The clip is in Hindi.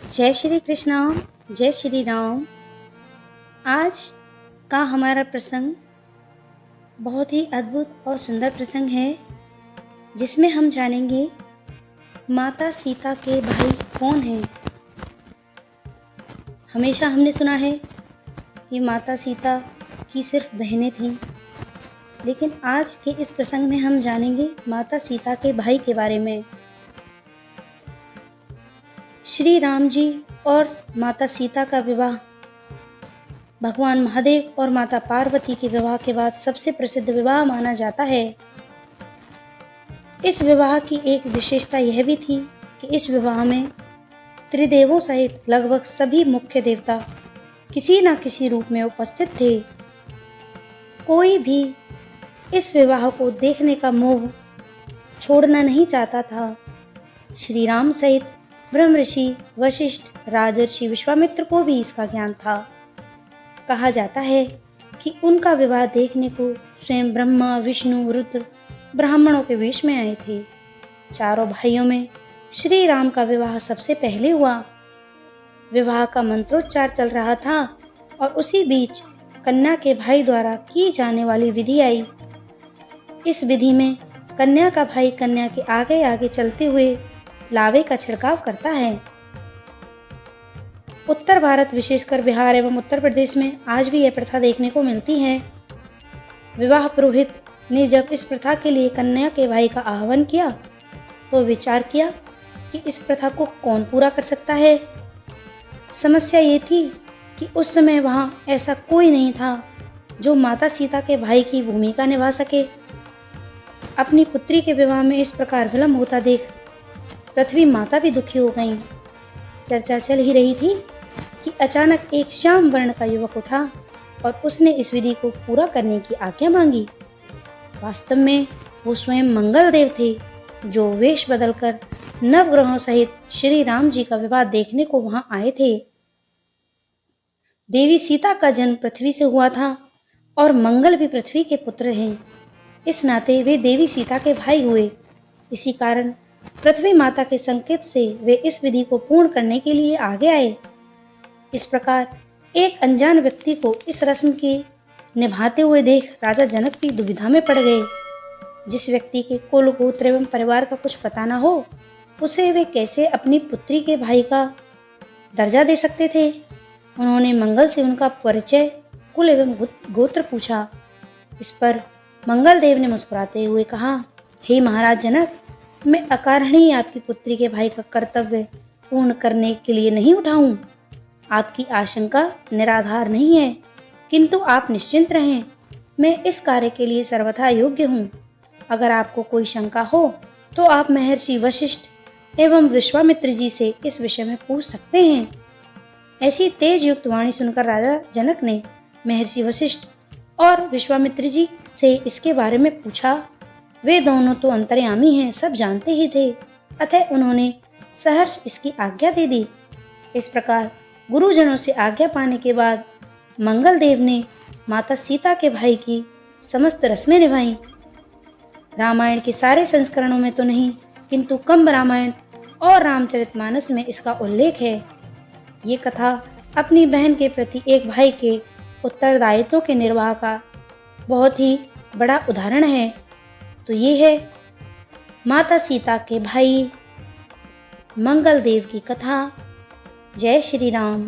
जय श्री कृष्णा, जय श्री राम। आज का हमारा प्रसंग बहुत ही अद्भुत और सुंदर प्रसंग है, जिसमें हम जानेंगे माता सीता के भाई कौन हैं। हमेशा हमने सुना है कि माता सीता की सिर्फ बहनें थीं, लेकिन आज के इस प्रसंग में हम जानेंगे माता सीता के भाई के बारे में। श्री राम जी और माता सीता का विवाह भगवान महादेव और माता पार्वती के विवाह के बाद सबसे प्रसिद्ध विवाह माना जाता है। इस विवाह की एक विशेषता यह भी थी कि इस विवाह में त्रिदेवों सहित लगभग सभी मुख्य देवता किसी न किसी रूप में उपस्थित थे। कोई भी इस विवाह को देखने का मोह छोड़ना नहीं चाहता था। श्री राम सहित ब्रह्म ऋषि वशिष्ठ, राजर्षि विश्वामित्र को भी इसका ज्ञान था। कहा जाता है कि उनका विवाह देखने को स्वयं ब्रह्मा, विष्णु, रुद्र ब्राह्मणों के वेश में आए थे। चारों भाइयों में श्री राम का विवाह सबसे पहले हुआ। विवाह का मंत्रोच्चार चल रहा था और उसी बीच कन्या के भाई द्वारा की जाने वाली विधि आई। इस विधि में कन्या का भाई कन्या के आगे आगे चलते हुए लावे का छिड़काव करता है। उत्तर भारत, विशेषकर बिहार एवं उत्तर प्रदेश में आज भी यह प्रथा देखने को मिलती है। विवाह पुरोहित ने जब इस प्रथा के लिए कन्या के भाई का आह्वान किया तो विचार किया कि इस प्रथा को कौन पूरा कर सकता है। समस्या ये थी कि उस समय वहाँ ऐसा कोई नहीं था जो माता सीता के भाई की भूमिका निभा सके। अपनी पुत्री के विवाह में इस प्रकार विलम्ब होता देख पृथ्वी माता भी दुखी हो गईं। चर्चा चल ही रही थी कि अचानक एक श्याम वर्ण का युवक उठा और उसने इस विधि को पूरा करने की आज्ञा मांगी। वास्तव में वो स्वयं मंगल देव थे, जो वेश बदलकर नवग्रहों सहित श्री राम जी का विवाह देखने को वहां आए थे। देवी सीता का जन्म पृथ्वी से हुआ था और मंगल भी पृथ्वी के पुत्र हैं। इस नाते वे देवी सीता के भाई हुए। इसी कारण पृथ्वी माता के संकेत से वे इस विधि को पूर्ण करने के लिए आगे आए। इस प्रकार एक अनजान व्यक्ति को इस रस्म के निभाते हुए देख राजा जनक भी दुविधा में पड़ गए। जिस व्यक्ति के कुल, गोत्र एवं परिवार का कुछ पता न हो, उसे वे कैसे अपनी पुत्री के भाई का दर्जा दे सकते थे। उन्होंने मंगल से उनका परिचय, कुल एवं गोत्र पूछा। इस पर मंगल देव ने मुस्कुराते हुए कहा, हे महाराज जनक, मैं अकारण ही आपकी पुत्री के भाई का कर्तव्य पूर्ण करने के लिए नहीं उठा हूँ। आपकी आशंका निराधार नहीं है, किंतु आप निश्चिंत रहें, मैं इस कार्य के लिए सर्वथा योग्य हूँ। अगर आपको कोई शंका हो तो आप महर्षि वशिष्ठ एवं विश्वामित्र जी से इस विषय में पूछ सकते हैं। ऐसी तेज युक्त वाणी सुनकर राजा जनक ने महर्षि वशिष्ठ और विश्वामित्र जी से इसके बारे में पूछा। वे दोनों तो अंतर्यामी हैं, सब जानते ही थे, अतः उन्होंने सहर्ष इसकी आज्ञा दे दी। इस प्रकार गुरुजनों से आज्ञा पाने के बाद मंगल देव ने माता सीता के भाई की समस्त रस्में निभाईं। रामायण के सारे संस्करणों में तो नहीं, किंतु कंब रामायण और रामचरितमानस में इसका उल्लेख है। ये कथा अपनी बहन के प्रति एक भाई के उत्तरदायित्व के निर्वाह का बहुत ही बड़ा उदाहरण है। तो ये है माता सीता के भाई मंगल देव की कथा। जय श्री राम।